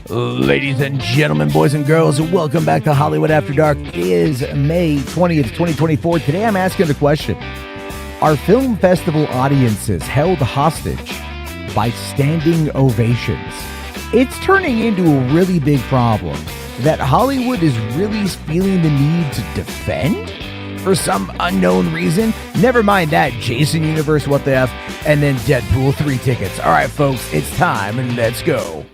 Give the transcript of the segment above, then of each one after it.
Ladies and gentlemen, boys and girls, welcome back to Hollywood After Dark. It is May 20th, 2024. Today I'm asking the question, are film festival audiences held hostage by standing ovations? It's turning into a really big problem that Hollywood is really feeling the need to defend for some unknown reason. Never mind that, Jason Universe, what the F, and then Deadpool 3 tickets. All right, folks, it's time and let's go.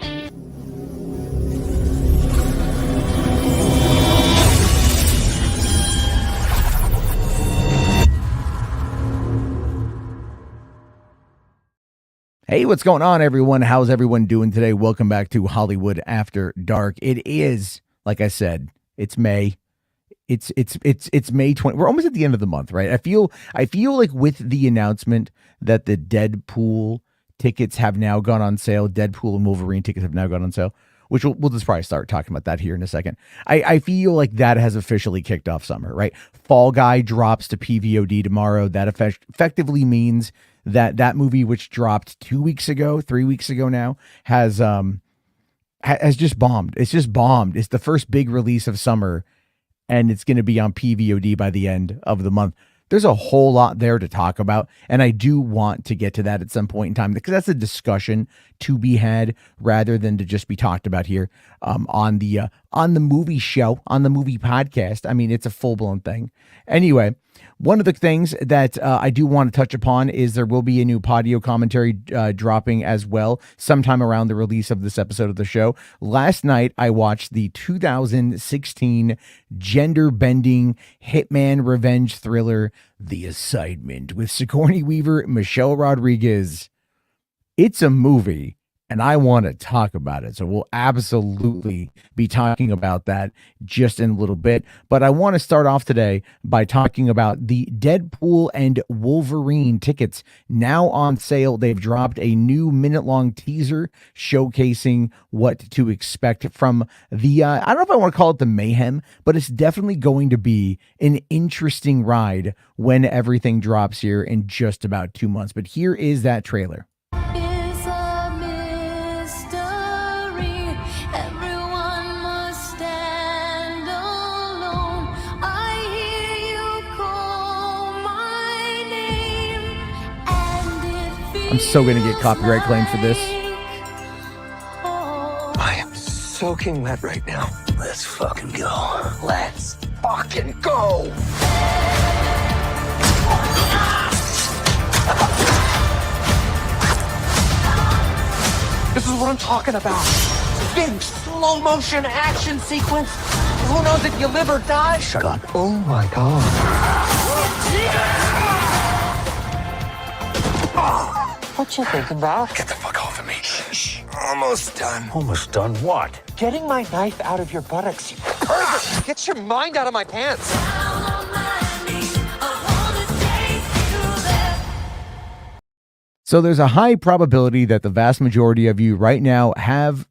Hey, what's going on, everyone? How's everyone doing today? Welcome back to Hollywood After Dark. It is, like I said, it's May. It's May 20. We're almost at the end of the month, right? I feel like with the announcement that the Deadpool tickets have now gone on sale, Deadpool and Wolverine tickets have now gone on sale, which we'll just probably start talking about that here in a second. I feel like that has officially kicked off summer, right? Fall Guy drops to PVOD tomorrow. That effectively means that movie, which dropped 3 weeks ago now, has just bombed. It's just bombed. It's the first big release of summer, and it's going to be on PVOD by the end of the month. There's a whole lot there to talk about, and I do want to get to that at some point in time, because that's a discussion to be had rather than to just be talked about here on the movie show, on the movie podcast. I mean, it's a full-blown thing. Anyway, one of the things that I do want to touch upon is there will be a new Podio commentary dropping as well sometime around the release of this episode of the show. Last night, I watched the 2016 gender-bending hitman revenge thriller, The Assignment, with Sigourney Weaver, Michelle Rodriguez. It's a movie, and I want to talk about it. So we'll absolutely be talking about that just in a little bit. But I want to start off today by talking about the Deadpool and Wolverine tickets now on sale. They've dropped a new minute-long teaser showcasing what to expect from the, I don't know if I want to call it the mayhem, but it's definitely going to be an interesting ride when everything drops here in just about 2 months. But here is that trailer. I'm so going to get copyright claim for this. I am soaking wet right now. Let's fucking go. Let's fucking go. This is what I'm talking about. Big slow motion action sequence. Who knows if you live or die? Shut up. Oh my God. What you thinking about? Get the fuck off of me. Shh. Almost done. Almost done what? Getting my knife out of your buttocks, you pervert. Get your mind out of my pants. So there's a high probability that the vast majority of you right now have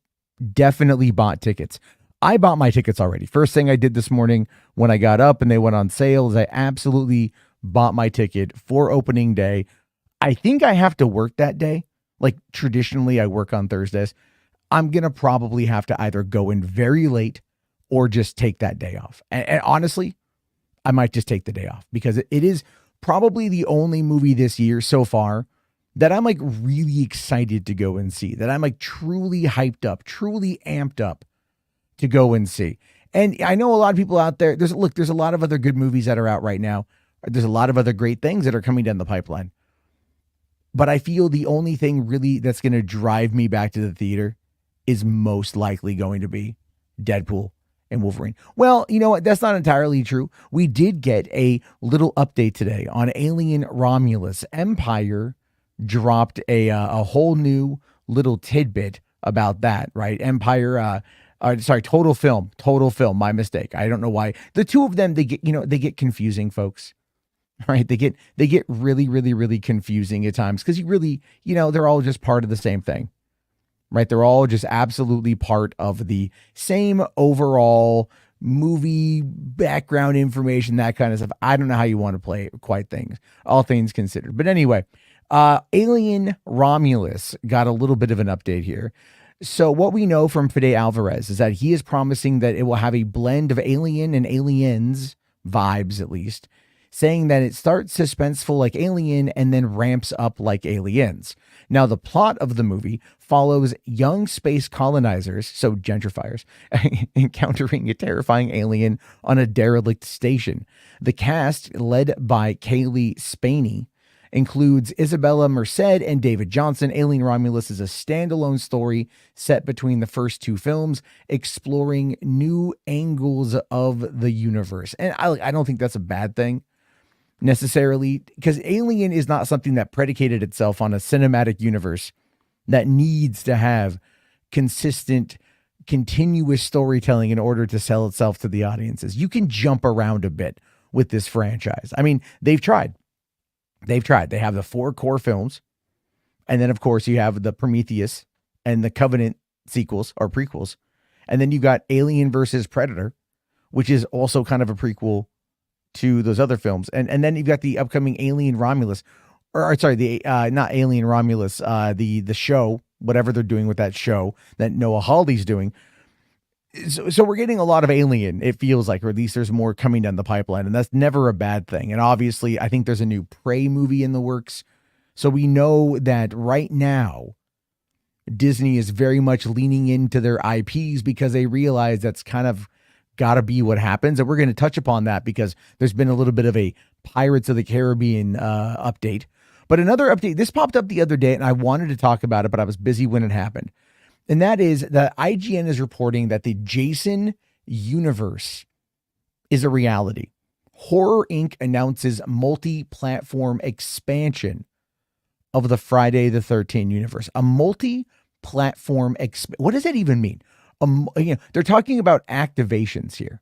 definitely bought tickets. I bought my tickets already. First thing I did this morning when I got up and they went on sale is I absolutely bought my ticket for opening day. I think I have to work that day. Like traditionally I work on Thursdays. I'm going to probably have to either go in very late or just take that day off. And honestly, I might just take the day off because it is probably the only movie this year so far that I'm like really excited to go and see, that I'm like truly hyped up, truly amped up to go and see. And I know a lot of people out there, there's a lot of other good movies that are out right now. There's a lot of other great things that are coming down the pipeline. But I feel the only thing really that's going to drive me back to the theater is most likely going to be Deadpool and Wolverine. Well, you know what? That's not entirely true. We did get a little update today on Alien Romulus. Empire dropped a whole new little tidbit about that, right? Total Film, my mistake. I don't know why. The two of them, they get confusing, folks. Right. They get really, really, really confusing at times because they're all just part of the same thing. Right. They're all just absolutely part of the same overall movie background information, that kind of stuff. I don't know how you want to play quite things, all things considered. But anyway, Alien Romulus got a little bit of an update here. So what we know from Fede Alvarez is that he is promising that it will have a blend of Alien and Aliens vibes, at least, saying that it starts suspenseful like Alien and then ramps up like Aliens. Now, the plot of the movie follows young space colonizers, so gentrifiers, encountering a terrifying alien on a derelict station. The cast, led by Kaylee Spaney, includes Isabella Merced and David Johnson. Alien Romulus is a standalone story set between the first two films, exploring new angles of the universe. And I don't think that's a bad thing necessarily, because Alien is not something that predicated itself on a cinematic universe that needs to have consistent, continuous storytelling in order to sell itself to the audiences. You can jump around a bit with this franchise. I mean, they've tried. They have the 4 core films. And then, of course, you have the Prometheus and the Covenant sequels or prequels. And then you got Alien versus Predator, which is also kind of a prequel to those other films. And then you've got the upcoming Alien Romulus, or sorry, not Alien Romulus, the show, whatever they're doing with that show that Noah Hawley's doing. So we're getting a lot of Alien, it feels like, or at least there's more coming down the pipeline, and that's never a bad thing. And obviously, I think there's a new Prey movie in the works. So we know that right now, Disney is very much leaning into their IPs because they realize that's kind of got to be what happens. And we're going to touch upon that because there's been a little bit of a Pirates of the Caribbean update. But another update, this popped up the other day, and I wanted to talk about it, but I was busy when it happened. And that is that IGN is reporting that the Jason universe is a reality. Horror Inc. announces multi-platform expansion of the Friday the 13th universe. A multi-platform what does that even mean? They're talking about activations here.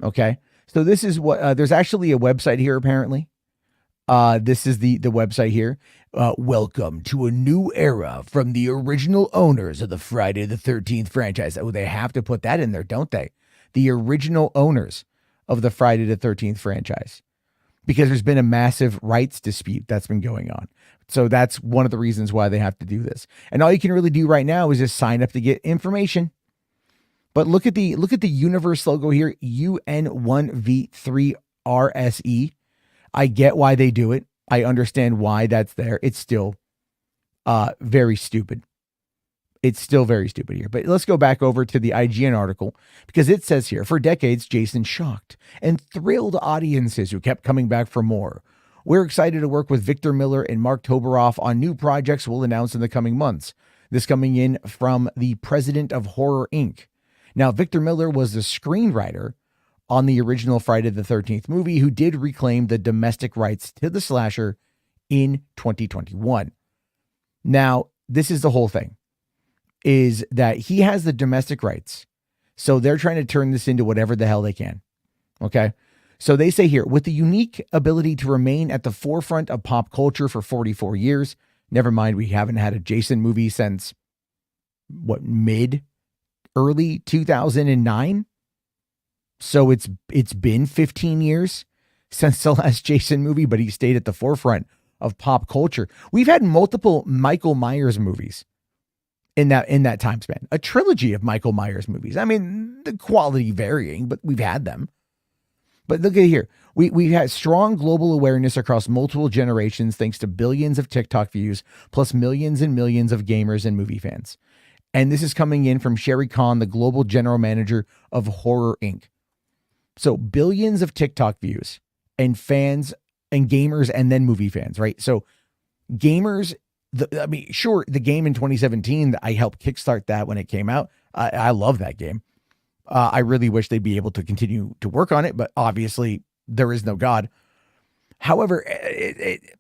Okay. So this is what there's actually a website here apparently. This is the website here. Welcome to a new era from the original owners of the Friday the 13th franchise. Oh, they have to put that in there, don't they? The original owners of the Friday the 13th franchise. Because there's been a massive rights dispute that's been going on. So that's one of the reasons why they have to do this. And all you can really do right now is just sign up to get information. But look at the universe logo here, UN1V3SE. I get why they do it. I understand why that's there. It's still very stupid. It's still very stupid here. But let's go back over to the IGN article because it says here, for decades, Jason shocked and thrilled audiences who kept coming back for more. We're excited to work with Victor Miller and Mark Toberoff on new projects we'll announce in the coming months. This coming in from the president of Horror Inc. Now, Victor Miller was the screenwriter on the original Friday the 13th movie, who did reclaim the domestic rights to the slasher in 2021. Now, this is the whole thing, is that he has the domestic rights. So they're trying to turn this into whatever the hell they can. Okay. So they say here, with the unique ability to remain at the forefront of pop culture for 44 years, never mind, we haven't had a Jason movie since early 2009. So it's been 15 years since the last Jason movie, but he stayed at the forefront of pop culture. We've had multiple Michael Myers movies in that time span, a trilogy of Michael Myers movies. I mean, the quality varying, but we've had them. But look at here. We've had strong global awareness across multiple generations thanks to billions of TikTok views, plus millions and millions of gamers and movie fans. And this is coming in from Sherry Khan, the global general manager of Horror Inc. So billions of TikTok views and fans and gamers and then movie fans, right? So gamers, sure, the game in 2017, I helped kickstart that when it came out. I love that game. I really wish they'd be able to continue to work on it, but obviously there is no God. However,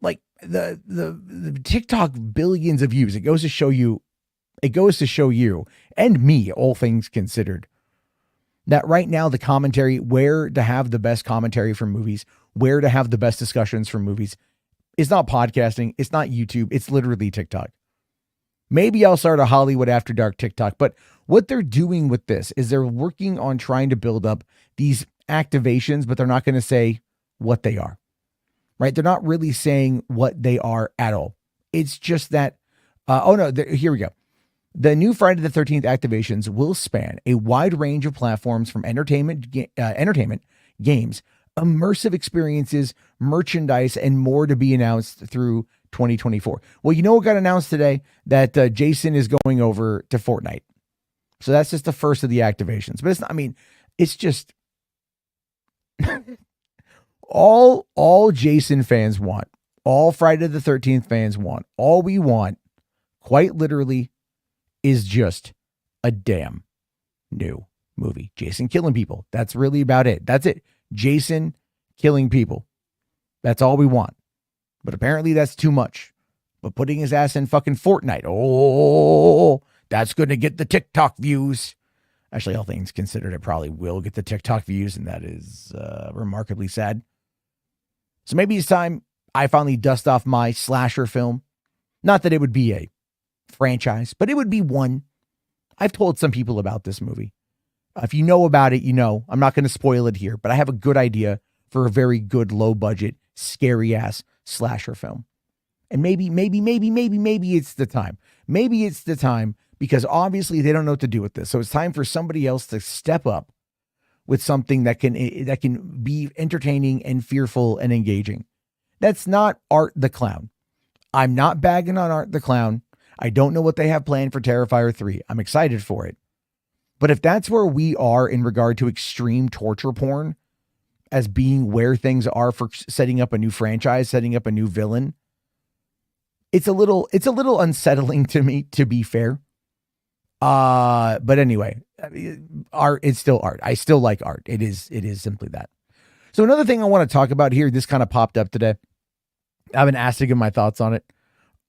like the TikTok billions of views, it goes to show you and me, all things considered, that right now the commentary, where to have the best commentary for movies, where to have the best discussions for movies, is not podcasting, it's not YouTube, it's literally TikTok. Maybe I'll start a Hollywood After Dark TikTok, but what they're doing with this is they're working on trying to build up these activations, but they're not going to say what they are, right? They're not really saying what they are at all. It's just that, here we go. The new Friday the 13th activations will span a wide range of platforms from entertainment, games, immersive experiences, merchandise, and more to be announced through 2024. Well, you know what got announced today? That Jason is going over to Fortnite. So that's just the first of the activations. But it's not, I mean, it's just all Jason fans want, all Friday the 13th fans want, all we want, quite literally, is just a damn new movie. Jason killing people. That's really about it. That's it. Jason killing people. That's all we want. But apparently that's too much. But putting his ass in fucking Fortnite, oh, that's going to get the TikTok views. Actually, all things considered, it probably will get the TikTok views, and that is remarkably sad. So maybe it's time I finally dust off my slasher film. Not that it would be a franchise, but it would be one. I've told some people about this movie. If you know about it, you know. I'm not going to spoil it here, but I have a good idea for a very good, low-budget, scary-ass slasher film. And maybe it's the time. Maybe it's the time, because obviously they don't know what to do with this. So it's time for somebody else to step up with something that can be entertaining and fearful and engaging. That's not Art the Clown. I'm not bagging on Art the Clown. I don't know what they have planned for Terrifier 3. I'm excited for it. But if that's where we are in regard to extreme torture porn as being where things are for setting up a new franchise, setting up a new villain, it's a little unsettling to me, to be fair. But anyway, art is still art. I still like art. It is simply that. So another thing I want to talk about here, this kind of popped up today. I've been asked to give my thoughts on it.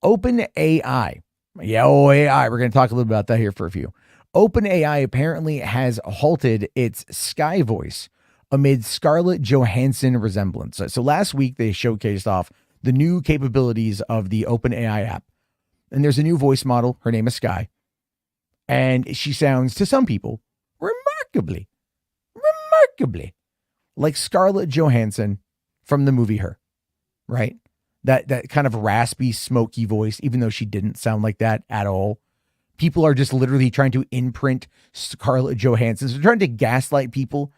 OpenAI. Yeah, AI. We're going to talk a little bit about that here for a few. OpenAI apparently has halted its Sky voice amid Scarlett Johansson resemblance. So last week they showcased off the new capabilities of the OpenAI app. And there's a new voice model. Her name is Sky. And she sounds, to some people, remarkably like Scarlett Johansson from the movie Her, right? That kind of raspy, smoky voice, even though she didn't sound like that at all. People are just literally trying to imprint Scarlett Johansson. So they're trying to gaslight people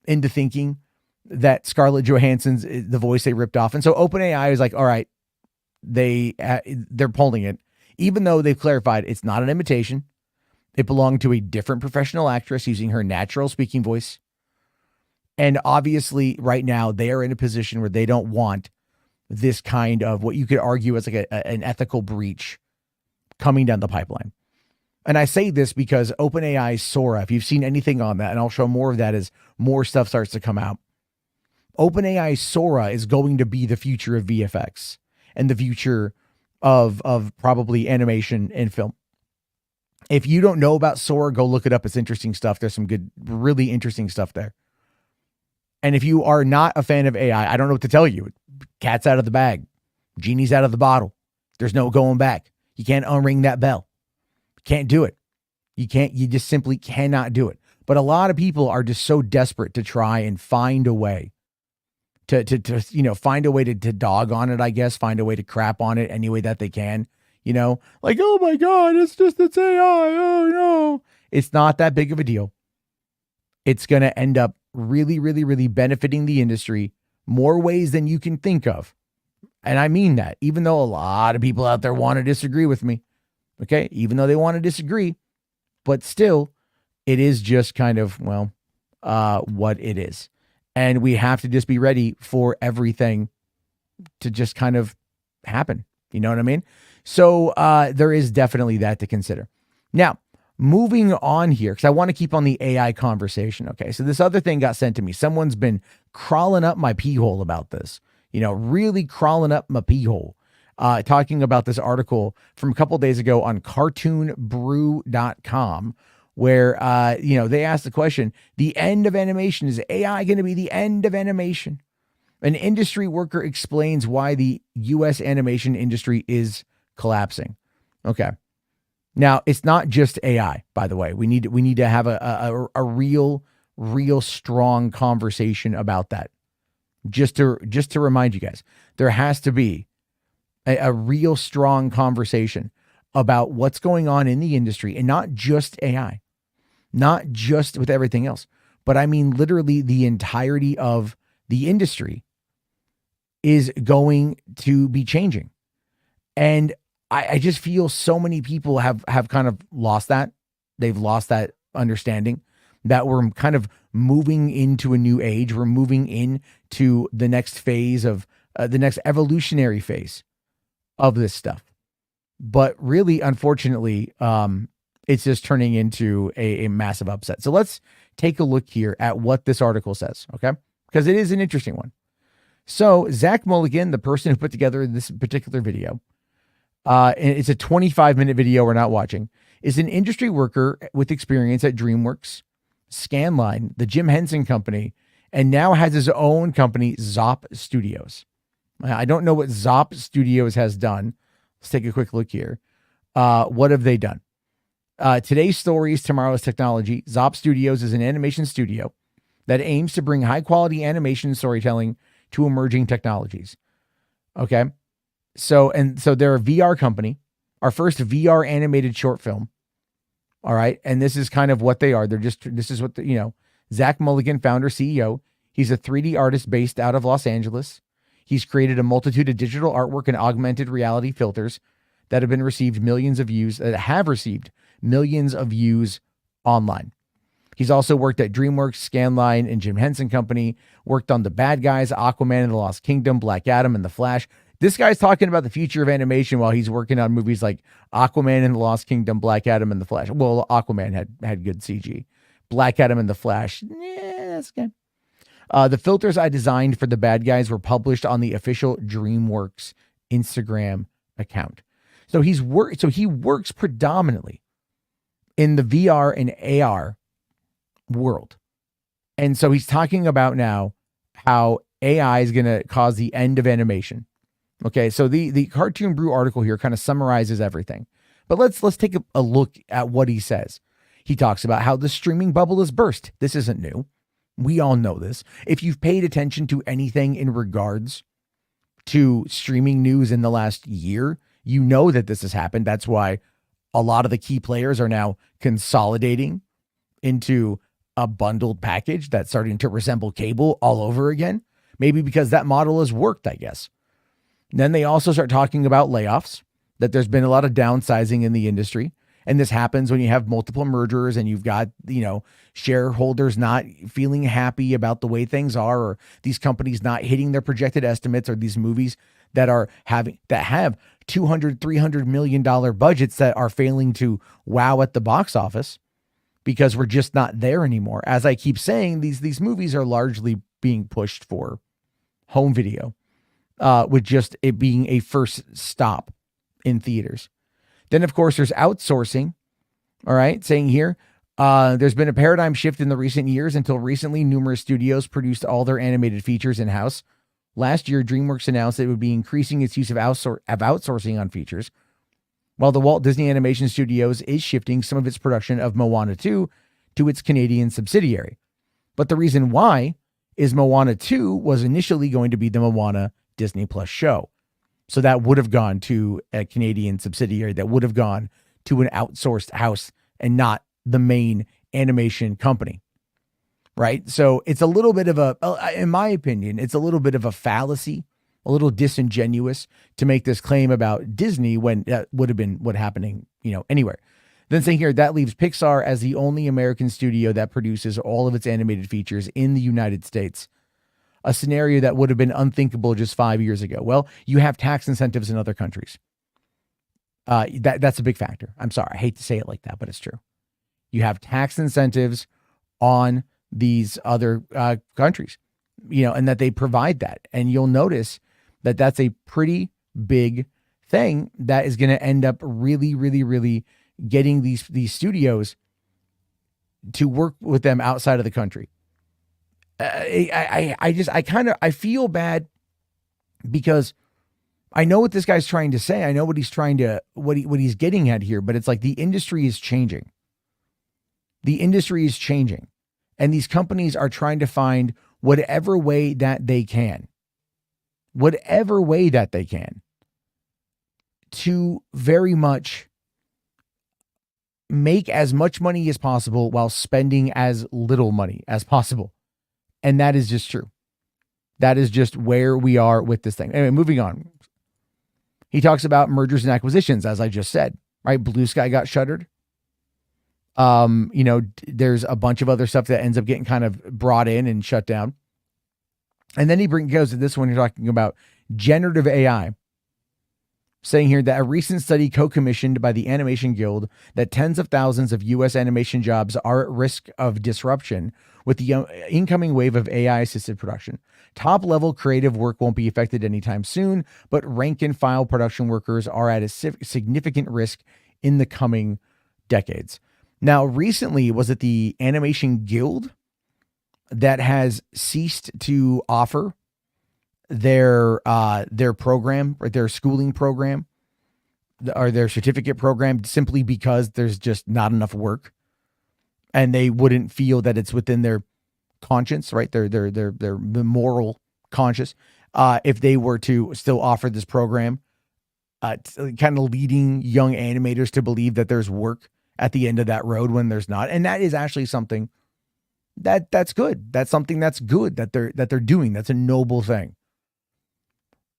into thinking that Scarlett Johansson's the voice they ripped off. And so OpenAI is like, all right, they're pulling it, even though they've clarified it's not an imitation. It belonged to a different professional actress using her natural speaking voice. And obviously right now they are in a position where they don't want this kind of what you could argue as like an ethical breach coming down the pipeline. And I say this because OpenAI Sora, if you've seen anything on that, and I'll show more of that as more stuff starts to come out, OpenAI Sora is going to be the future of VFX and the future of probably animation and film. If you don't know about Sora, go look it up. It's interesting stuff. There's some good, really interesting stuff there. And if you are not a fan of AI, I don't know what to tell you. Cat's out of the bag. Genie's out of the bottle. There's no going back. You can't unring that bell. Can't do it. You just simply cannot do it. But a lot of people are just so desperate to try and find a way to find a way to dog on it, I guess, find a way to crap on it any way that they can, like, oh my God, it's AI. Oh no. It's not that big of a deal. It's going to end up really, really, really benefiting the industry more ways than you can think of. And I mean that, even though a lot of people out there want to disagree with me. Okay. Even though they want to disagree, but still it is just kind of, what it is. And we have to just be ready for everything to just kind of happen. You know what I mean? So there is definitely that to consider. Now, moving on here, because I want to keep on the AI conversation. Okay. So this other thing got sent to me. Someone's been crawling up my pee hole about this, really crawling up my pee hole. Talking about this article from a couple days ago on cartoonbrew.com, where, they asked the question, the end of animation, is AI going to be the end of animation? An industry worker explains why the U.S. animation industry is collapsing. Okay. Now, it's not just AI, by the way. We need to have a real strong conversation about that. Just to remind you guys, there has to be a real strong conversation about what's going on in the industry, and not just AI, not just with everything else, but I mean literally the entirety of the industry is going to be changing. And I just feel so many people have kind of lost that. They've lost that understanding that we're kind of moving into a new age. We're moving into the next phase of the next evolutionary phase of this stuff. But really, unfortunately, it's just turning into a massive upset. So let's take a look here at what this article says, okay? Because it is an interesting one. So Zach Mulligan, the person who put together this particular video, and it's a 25-minute video we're not watching, is an industry worker with experience at DreamWorks, Scanline, the Jim Henson Company, and now has his own company, Zop Studios. I don't know what Zop Studios has done. Let's take a quick look here. What have they done? Today's stories, tomorrow's technology. Zop Studios is an animation studio that aims to bring high-quality animation storytelling to emerging technologies. Okay? So they're a VR company. Our first VR animated short film. All right. And this is kind of what they are. This is what Zach Mulligan, founder, CEO. He's a 3D artist based out of Los Angeles. He's created a multitude of digital artwork and augmented reality filters that have received millions of views online. He's also worked at DreamWorks, Scanline, and Jim Henson Company, worked on The Bad Guys, Aquaman and the Lost Kingdom, Black Adam, and The Flash. This guy's talking about the future of animation while he's working on movies like Aquaman and the Lost Kingdom, Black Adam, and The Flash. Well, Aquaman had good CG. Black Adam and The Flash, that's good. The filters I designed for The Bad Guys were published on the official DreamWorks Instagram account. So he works predominantly in the VR and AR world. And so he's talking about now how AI is going to cause the end of animation. Okay, so the Cartoon Brew article here kind of summarizes everything. But let's take a look at what he says. He talks about how the streaming bubble has burst. This isn't new. We all know this. If you've paid attention to anything in regards to streaming news in the last year, you know that this has happened. That's why a lot of the key players are now consolidating into a bundled package that's starting to resemble cable all over again. Maybe because that model has worked, I guess. Then they also start talking about layoffs, that there's been a lot of downsizing in the industry. And this happens when you have multiple mergers and you've got, shareholders not feeling happy about the way things are, or these companies not hitting their projected estimates, or these movies that have $200, $300 million budgets that are failing to wow at the box office because we're just not there anymore. As I keep saying, these movies are largely being pushed for home video, with just it being a first stop in theaters. Then, of course, there's outsourcing. All right. Saying here, there's been a paradigm shift in the recent years. Until recently, numerous studios produced all their animated features in-house. Last year, DreamWorks announced it would be increasing its use of outsourcing on features, while the Walt Disney Animation Studios is shifting some of its production of Moana 2 to its Canadian subsidiary. But the reason why is Moana 2 was initially going to be the Moana Disney Plus show. So that would have gone to a Canadian subsidiary, that would have gone to an outsourced house and not the main animation company. Right? So it's a little bit of in my opinion, it's a little bit of a fallacy, a little disingenuous to make this claim about Disney when that would have been what happening, anywhere. Then saying here, that leaves Pixar as the only American studio that produces all of its animated features in the United States. A scenario that would have been unthinkable just 5 years ago. Well, you have tax incentives in other countries. That's a big factor. I'm sorry. I hate to say it like that, but it's true. You have tax incentives on these other countries, and that they provide that. And you'll notice that that's a pretty big thing that is going to end up really, really, really getting these studios to work with them outside of the country. I feel bad because I know what this guy's trying to say. I know what he's what he's getting at here, but it's like the industry is changing. The industry is changing, and these companies are trying to find whatever way that they can to very much make as much money as possible while spending as little money as possible. And that is just true. That is just where we are with this thing. Anyway, moving on. He talks about mergers and acquisitions, as I just said, right? Blue Sky got shuttered. There's a bunch of other stuff that ends up getting kind of brought in and shut down. And then he goes to this one. You're talking about generative AI, saying here that a recent study co-commissioned by the Animation Guild that tens of thousands of U.S. animation jobs are at risk of disruption with the incoming wave of AI-assisted production. Top-level creative work won't be affected anytime soon, but rank-and-file production workers are at a significant risk in the coming decades. Now, recently, was it the Animation Guild that has ceased to offer their program, or their schooling program, or their certificate program, simply because there's just not enough work, and they wouldn't feel that it's within their conscience, right? Their moral conscience, if they were to still offer this program, kind of leading young animators to believe that there's work at the end of that road when there's not. And that is actually something that's good. That's something that's good that they're doing. That's a noble thing.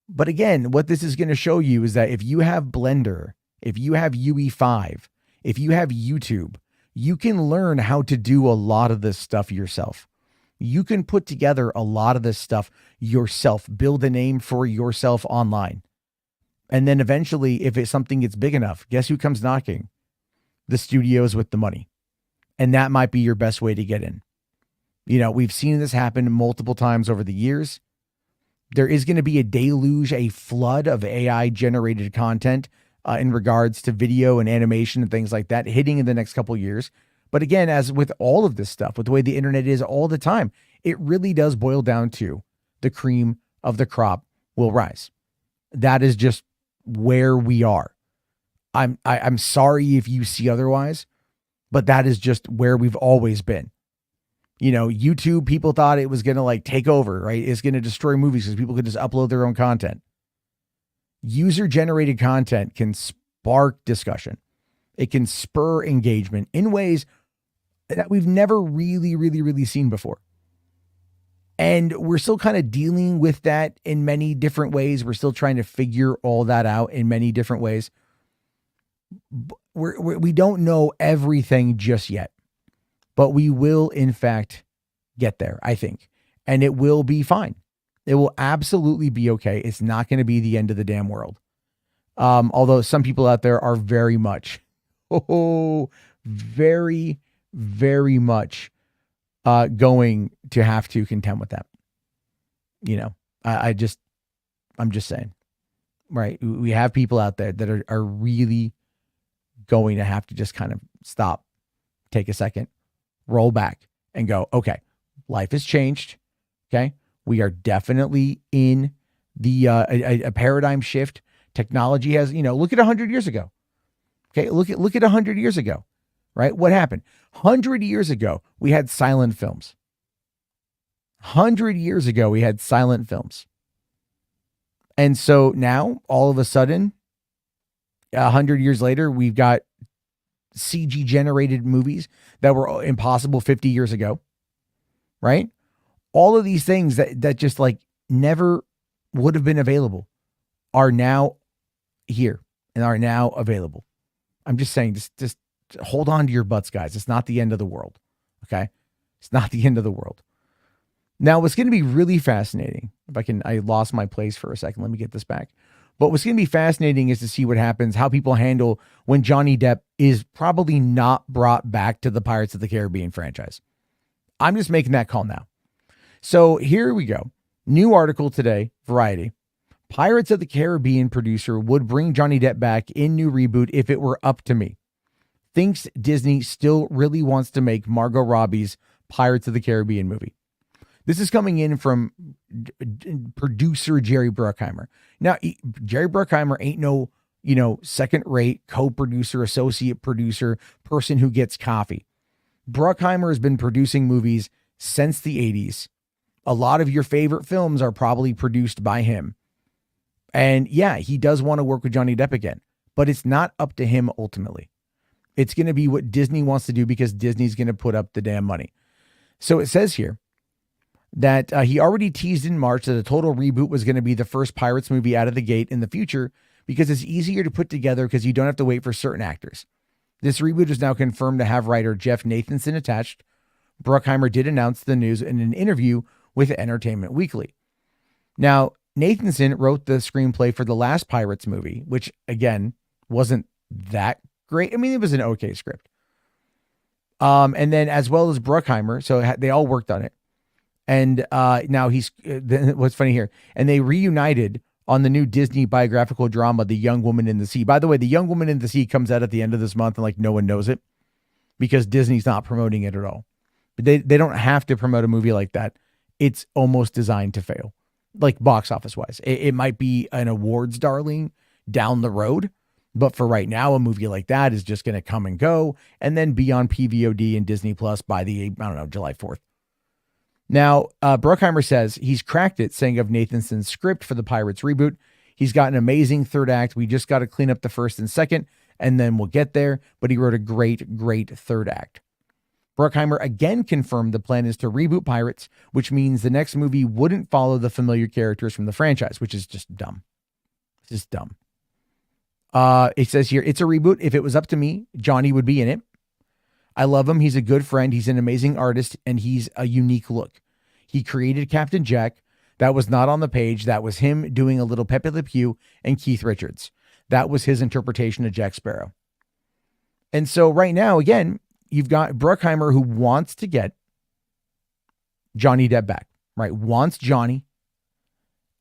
But again, what this is going to show you is that if you have Blender, if you have UE5, if you have YouTube, you can learn how to do a lot of this stuff yourself. You can put together a lot of this stuff yourself, build a name for yourself online. And then eventually, if it's something gets big enough, guess who comes knocking? The studios with the money. And that might be your best way to get in. We've seen this happen multiple times over the years. There is going to be a deluge, a flood of AI generated content in regards to video and animation and things like that hitting in the next couple of years. But again, as with all of this stuff, with the way the internet is all the time, it really does boil down to the cream of the crop will rise. That is just where we are. I'm sorry if you see otherwise, but that is just where we've always been. YouTube, people thought it was going to take over, right? It's going to destroy movies because people could just upload their own content. User generated content can spark discussion. It can spur engagement in ways that we've never really seen before. And we're still kind of dealing with that in many different ways. We're still trying to figure all that out in many different ways. We don't know everything just yet, but we will in fact get there, I think, and it will be fine. It will absolutely be okay. It's not going to be the end of the damn world. Although some people out there are very much, very much going to have to contend with that. I'm just saying, right? We have people out there that are really going to have to just kind of stop, take a second, roll back and go, okay, life has changed. Okay. We are definitely in the a paradigm shift. Technology has, look at 100 years ago. Okay. Look at 100 years ago, right? What happened? 100 years ago, we had silent films. 100 years ago, we had silent films. And so now all of a sudden, 100 years later, we've got CG generated movies that were impossible 50 years ago, right? All of these things that just never would have been available are now here and are now available. I'm just saying, just hold on to your butts, guys. It's not the end of the world. Okay. It's not the end of the world. Now, what's going to be really fascinating, I lost my place for a second. Let me get this back. But what's going to be fascinating is to see what happens, how people handle when Johnny Depp is probably not brought back to the Pirates of the Caribbean franchise. I'm just making that call now. So here we go. New article today, Variety. Pirates of the Caribbean producer would bring Johnny Depp back in new reboot if it were up to me. Thinks Disney still really wants to make Margot Robbie's Pirates of the Caribbean movie. This is coming in from producer Jerry Bruckheimer. Now, Jerry Bruckheimer ain't no, second-rate co-producer, associate producer, person who gets coffee. Bruckheimer has been producing movies since the 80s. A lot of your favorite films are probably produced by him. And yeah, he does want to work with Johnny Depp again, but it's not up to him ultimately. It's going to be what Disney wants to do because Disney's going to put up the damn money. So it says here that he already teased in March that a total reboot was going to be the first Pirates movie out of the gate in the future because it's easier to put together because you don't have to wait for certain actors. This reboot is now confirmed to have writer Jeff Nathanson attached. Bruckheimer did announce the news in an interview with Entertainment Weekly. Now, Nathanson wrote the screenplay for the last Pirates movie, which, again, wasn't that great. I mean, it was an okay script. And then as well as Bruckheimer, so they all worked on it. And now what's funny here, and they reunited on the new Disney biographical drama, The Young Woman in the Sea. By the way, The Young Woman in the Sea comes out at the end of this month, and like no one knows it because Disney's not promoting it at all. But they don't have to promote a movie like that. It's almost designed to fail, like box office wise. It might be an awards darling down the road, but for right now, a movie like that is just going to come and go and then be on PVOD and Disney Plus by July 4th. Now, Bruckheimer says he's cracked it, saying of Nathanson's script for the Pirates reboot, he's got an amazing third act. We just got to clean up the first and second, and then we'll get there. But he wrote a great, great third act. Bruckheimer again confirmed the plan is to reboot Pirates, which means the next movie wouldn't follow the familiar characters from the franchise, which is just dumb. It's just dumb. It says here, it's a reboot. If it was up to me, Johnny would be in it. I love him. He's a good friend. He's an amazing artist, and he's a unique look. He created Captain Jack. That was not on the page. That was him doing a little Pepe Le Pew and Keith Richards. That was his interpretation of Jack Sparrow. And so right now, again, you've got Bruckheimer who wants to get Johnny Depp back, right? Wants Johnny.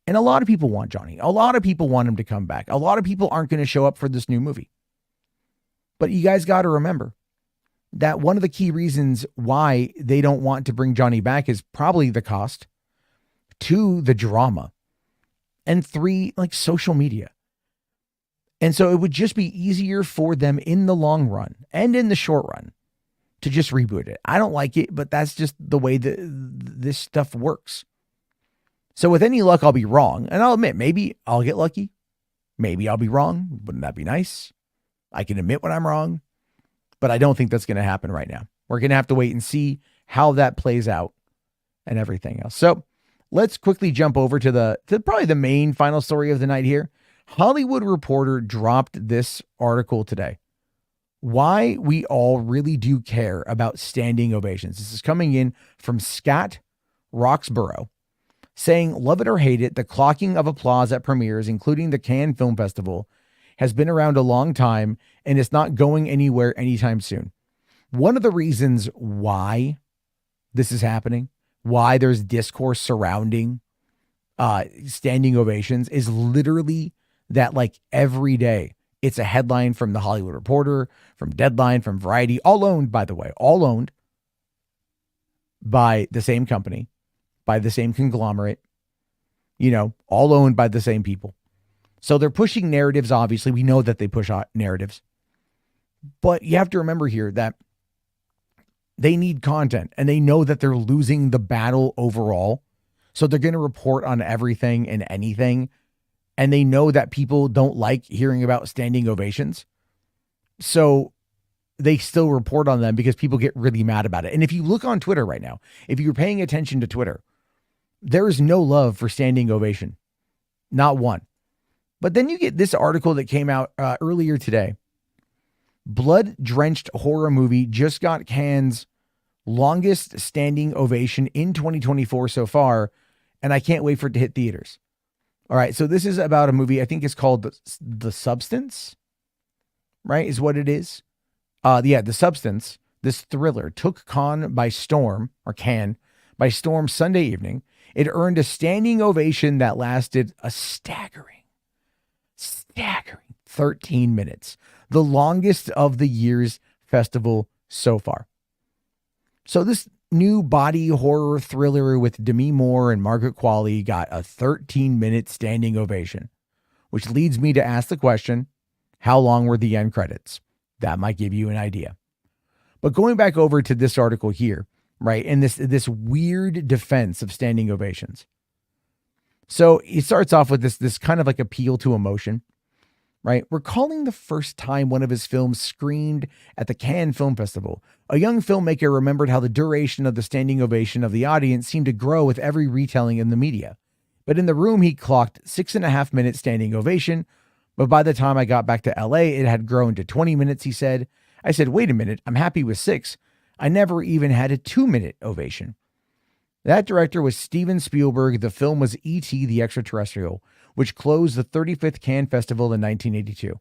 And a lot of people want Johnny. A lot of people want him to come back. A lot of people aren't going to show up for this new movie. But you guys got to remember that one of the key reasons why they don't want to bring Johnny back is probably the cost, 2, the drama, and 3, like social media. And so it would just be easier for them in the long run and in the short run to just reboot it. I don't like it, but that's just the way that this stuff works. So with any luck, I'll be wrong. And I'll admit, maybe I'll get lucky. Maybe I'll be wrong. Wouldn't that be nice? I can admit when I'm wrong. But I don't think that's going to happen right now. We're going to have to wait and see how that plays out and everything else. So let's quickly jump over to probably the main final story of the night here. Hollywood Reporter dropped this article today. Why we all really do care about standing ovations. This is coming in from Scott Roxborough, saying, love it or hate it, the clocking of applause at premieres, including the Cannes Film Festival, has been around a long time, and it's not going anywhere anytime soon. One of the reasons why this is happening, why there's discourse surrounding standing ovations, is literally that like every day it's a headline from the Hollywood Reporter, from Deadline, from Variety, all owned, by the way, all owned by the same company, by the same conglomerate, all owned by the same people. So they're pushing narratives, obviously. We know that they push narratives. But you have to remember here that they need content, and they know that they're losing the battle overall. So they're going to report on everything and anything. And they know that people don't like hearing about standing ovations. So they still report on them because people get really mad about it. And if you look on Twitter right now, if you're paying attention to Twitter, there is no love for standing ovation. Not one. But then you get this article that came out earlier today. Blood-drenched horror movie just got Cannes' longest standing ovation in 2024 so far, and I can't wait for it to hit theaters. All right, so this is about a movie, I think it's called The Substance, right, is what it is. The Substance, this thriller, took Cannes by storm Sunday evening. It earned a standing ovation that lasted a staggering 13 minutes, the longest of the year's festival so far. So this new body horror thriller with Demi Moore and Margaret Qualley got a 13-minute standing ovation, which leads me to ask the question, how long were the end credits? That might give you an idea. But going back over to this article here, right, and this weird defense of standing ovations. So it starts off with this kind of like appeal to emotion. right? Recalling the first time one of his films screened at the Cannes Film Festival, a young filmmaker remembered how the duration of the standing ovation of the audience seemed to grow with every retelling in the media. But in the room, he clocked 6.5 minutes standing ovation. But by the time I got back to LA, it had grown to 20 minutes, he said. I said, wait a minute, I'm happy with 6. I never even had a 2-minute ovation. That director was Steven Spielberg. The film was E.T. the Extraterrestrial, which closed the 35th Cannes Festival in 1982.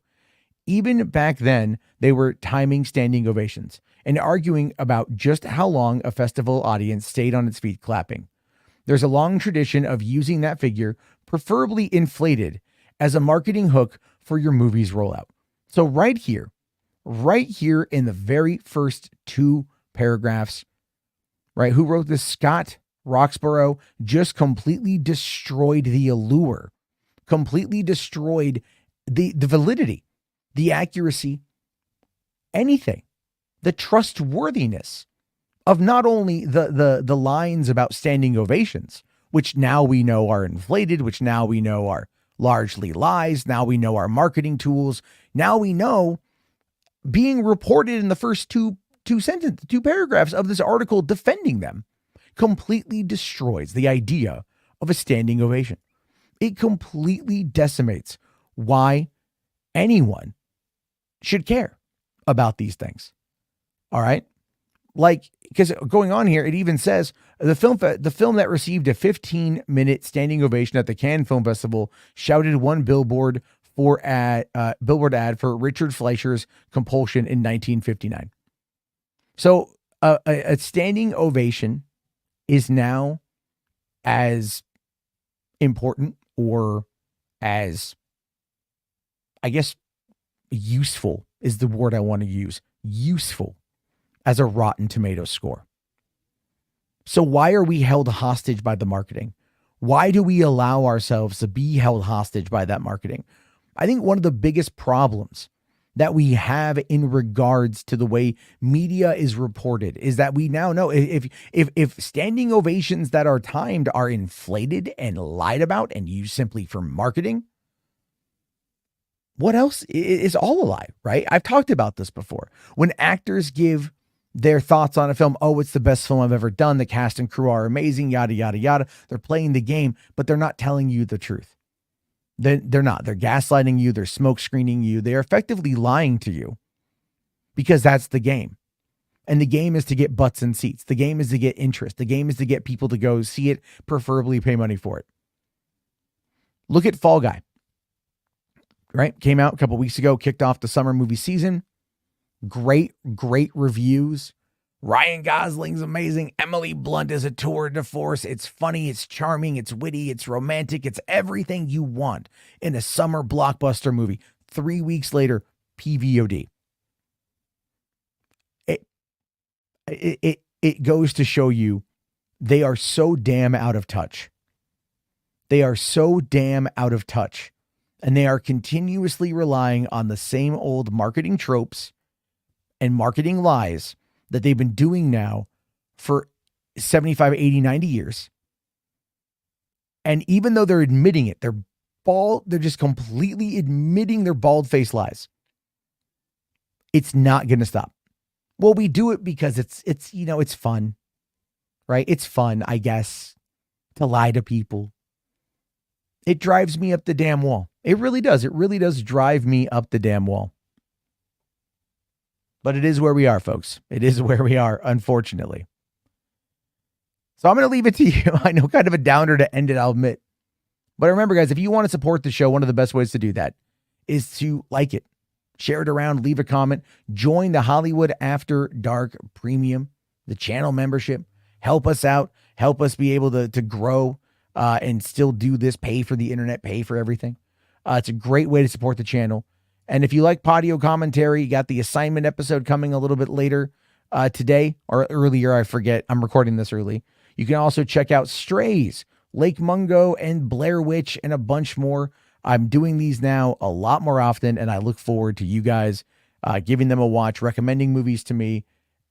Even back then, they were timing standing ovations and arguing about just how long a festival audience stayed on its feet clapping. There's a long tradition of using that figure, preferably inflated, as a marketing hook for your movie's rollout. So right here in the very first 2 paragraphs, right, who wrote this? Scott Roxborough just completely destroyed the allure, completely destroyed the validity, the accuracy, anything, the trustworthiness of not only the lines about standing ovations, which now we know are inflated, which now we know are largely lies. Now we know our marketing tools. Now we know being reported in the first two paragraphs of this article defending them completely destroys the idea of a standing ovation. It completely decimates why anyone should care about these things. All right. Like, because going on here, it even says the film that received a 15-minute standing ovation at the Cannes Film Festival shouted one billboard ad for Richard Fleischer's Compulsion in 1959. So a standing ovation is now as important, or as, I guess, useful is the word I want to use, useful, as a Rotten Tomatoes score. So why are we held hostage by the marketing? Why do we allow ourselves to be held hostage by that marketing? I think one of the biggest problems that we have in regards to the way media is reported is that we now know if standing ovations that are timed are inflated and lied about and used simply for marketing, what else is all a lie, right? I've talked about this before. When actors give their thoughts on a film, oh, it's the best film I've ever done, the cast and crew are amazing, yada, yada, yada. They're playing the game, but they're not telling you the truth. They're not. They're gaslighting you. They're smoke screening you. They're effectively lying to you because that's the game. And the game is to get butts and seats. The game is to get interest. The game is to get people to go see it, preferably pay money for it. Look at Fall Guy, right? Came out a couple weeks ago, kicked off the summer movie season. Great reviews. Ryan Gosling's amazing. Emily Blunt is a tour de force. It's funny, it's charming, it's witty, it's romantic, it's everything you want in a summer blockbuster movie. 3 weeks later, PVOD. It goes to show you they are so damn out of touch. They are so damn out of touch. And they are continuously relying on the same old marketing tropes and marketing lies that they've been doing now for 75, 80, 90 years. And even though they're admitting it, they're just completely admitting their bald-faced lies. It's not going to stop. Well, we do it because it's fun, right? It's fun, I guess, to lie to people. It drives me up the damn wall. It really does. It really does drive me up the damn wall. But it is where we are, folks. It is where we are, unfortunately. So I'm going to leave it to you. I know, kind of a downer to end it, I'll admit. But remember, guys, if you want to support the show, one of the best ways to do that is to like it, share it around, leave a comment, join the Hollywood After Dark Premium, the channel membership. Help us out. Help us be able to grow and still do this, pay for the internet, pay for everything. It's a great way to support the channel. And if you like Podio commentary, you got the assignment episode coming a little bit later today or earlier. I forget. I'm recording this early. You can also check out Strays, Lake Mungo, and Blair Witch, and a bunch more. I'm doing these now a lot more often, and I look forward to you guys giving them a watch, recommending movies to me,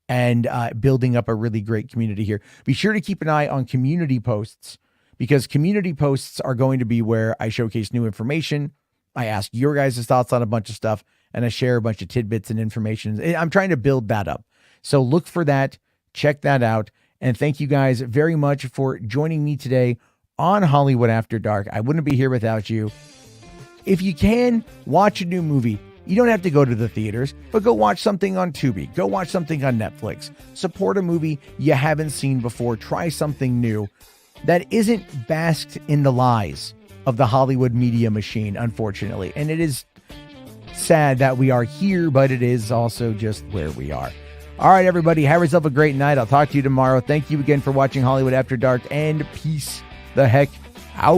and building up a really great community here. Be sure to keep an eye on community posts, because community posts are going to be where I showcase new information I ask your guys' thoughts on a bunch of stuff, and I share a bunch of tidbits and information. I'm trying to build that up. So look for that. Check that out. And thank you guys very much for joining me today on Hollywood After Dark. I wouldn't be here without you. If you can, watch a new movie. You don't have to go to the theaters, but go watch something on Tubi. Go watch something on Netflix. Support a movie you haven't seen before. Try something new that isn't basked in the lies of the Hollywood media machine, unfortunately. And it is sad that we are here, but it is also just where we are. All right, everybody, have yourself a great night. I'll talk to you tomorrow. Thank you again for watching Hollywood After Dark, and peace the heck out.